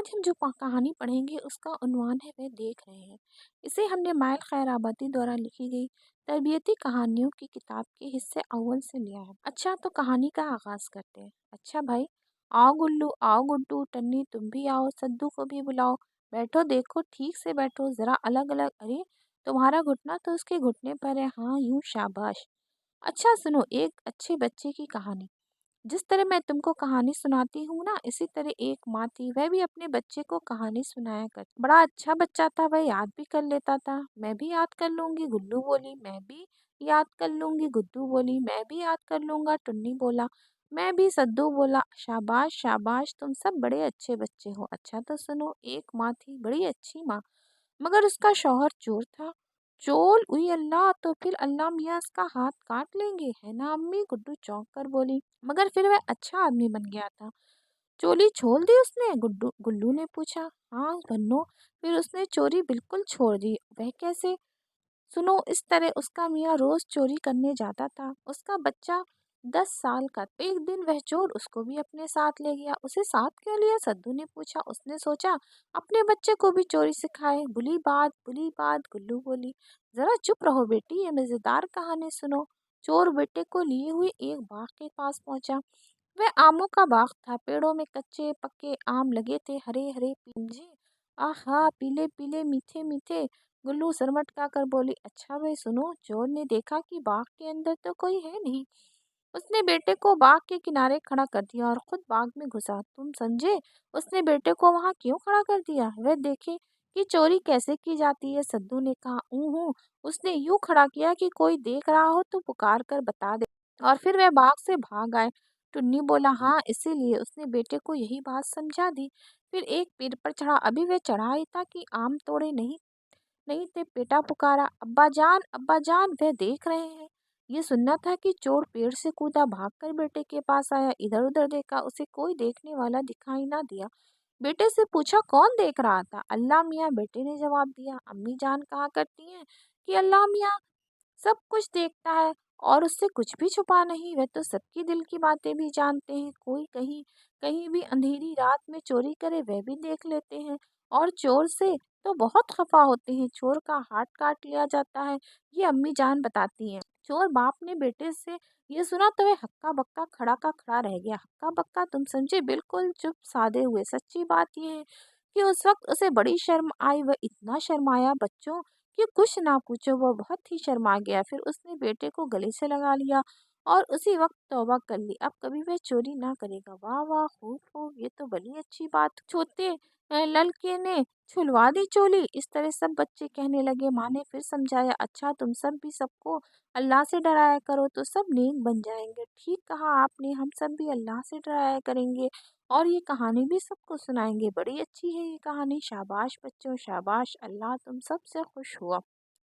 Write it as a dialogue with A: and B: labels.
A: आज हम जो कहानी पढ़ेंगे उसका उन्वान है वह देख रहे हैं। इसे हमने माइल खैराबादी द्वारा लिखी गई तरबियती कहानियों की किताब के हिस्से अव्वल से लिया है। अच्छा, तो कहानी का आगाज करते हैं। अच्छा भाई, आओ गुल्लू, आओ गुड्डू, टन्नी तुम भी आओ, सद्दू को भी बुलाओ। बैठो, देखो ठीक से बैठो, जरा अलग अलग। अरे, तुम्हारा घुटना तो उसके घुटने पर है। हाँ, यूं, शाबाश। अच्छा सुनो, एक अच्छे बच्चे की कहानी। जिस तरह मैं तुमको कहानी सुनाती हूँ ना, इसी तरह एक माँ थी, वह भी अपने बच्चे को कहानी सुनाया करती। बड़ा अच्छा बच्चा था, वह याद भी कर लेता था। मैं भी याद कर लूंगी, गुल्लू बोली। मैं भी याद कर लूंगी, गुड्डू बोली। मैं भी याद कर लूंगा, टुन्नी बोला। मैं भी, सद्दू बोला। शाबाश शाबाश, तुम सब बड़े अच्छे बच्चे हो। अच्छा तो सुनो, एक माँ थी, बड़ी अच्छी माँ, मगर उसका शौहर चोर था। चोर? उई अल्लाह, तो फिर अल्लाह मियाँ उसका हाथ काट लेंगे, है ना अम्मी? गुड्डू चौंक कर बोली। मगर फिर वह अच्छा आदमी बन गया था। चोरी छोड़ दी उसने? गुड्डू गुल्लू ने पूछा। हाँ बन्नो, फिर उसने चोरी बिल्कुल छोड़ दी। वह कैसे? सुनो, इस तरह उसका मियाँ रोज चोरी करने जाता था। उसका बच्चा 10 साल का था। एक दिन वह चोर उसको भी अपने साथ ले गया। उसे साथ क्यों लिया? सद्दू ने पूछा। उसने सोचा अपने बच्चे को भी चोरी सिखाए। बुली बात, गुल्लू बोली। जरा चुप रहो बेटी, ये मजेदार कहानी सुनो। चोर बेटे को लिए हुए एक बाग के पास पहुंचा। वह आमों का बाग था। पेड़ों में कच्चे पक्के आम लगे थे, हरे हरे पीले। आहा, पीले पीले, मीठे मीठे। गुल्लू सर मटका कर बोली। अच्छा भाई सुनो, चोर ने देखा कि बाग के अंदर तो कोई है नहीं। उसने बेटे को बाग के किनारे खड़ा कर दिया और खुद बाग में घुसा। तुम समझे उसने बेटे को वहां क्यों खड़ा कर दिया? वह देखे कि चोरी कैसे की जाती है। सद्दू ने कहा। उसने यूं खड़ा किया कि कोई देख रहा हो तो पुकार कर बता दे। और फिर वह बाग से भाग आए। टुन्नी बोला। हाँ, इसीलिए उसने बेटे को यही बात समझा दी। फिर एक पेड़ पर चढ़ा। अभी वह चढ़ा ही था कि आम तोड़े नहीं नहीं थे। बेटा पुकारा, अब्बा जान, वह देख रहे हैं। ये सुनना था कि चोर पेड़ से कूदा, भागकर बेटे के पास आया। इधर उधर देखा, उसे कोई देखने वाला दिखाई ना दिया। बेटे से पूछा कौन देख रहा था? अल्लाह मियाँ, बेटे ने जवाब दिया। अम्मी जान कहा करती हैं कि अल्लाह मियाँ सब कुछ देखता है और उससे कुछ भी छुपा नहीं। वह तो सबकी दिल की बातें भी जानते हैं। कोई कहीं कहीं भी अंधेरी रात में चोरी करे वह भी देख लेते हैं, और चोर से तो बहुत खफा होते हैं। चोर का हाथ काट लिया जाता है, ये अम्मी जान बताती हैं। चोर बाप ने बेटे से ये सुना तो वह हक्का बक्का खड़ा का खड़ा रह गया। हक्का बक्का, तुम समझे? बिल्कुल चुप साधे हुए। सच्ची बात यह है कि उस वक्त उसे बड़ी शर्म आई। वह इतना शर्माया बच्चों कि कुछ ना पूछो, वो बहुत ही शर्मा गया। फिर उसने बेटे को गले से लगा लिया और उसी वक्त तौबा कर ली। अब कभी वह चोरी ना करेगा। वाह वाह, खूब खूब, ये तो बड़ी अच्छी बात। छोटे लड़के ने छुलवा दी चोली। इस तरह सब बच्चे कहने लगे। माँ ने फिर समझाया। अच्छा, तुम सब भी सबको अल्लाह से डराया करो तो सब नेक बन जाएंगे। ठीक कहा आपने, हम सब भी अल्लाह से डराया करेंगे और ये कहानी भी सबको सुनाएंगे। बड़ी अच्छी है ये कहानी। शाबाश बच्चों, शाबाश। अल्लाह तुम सब से खुश हुआ।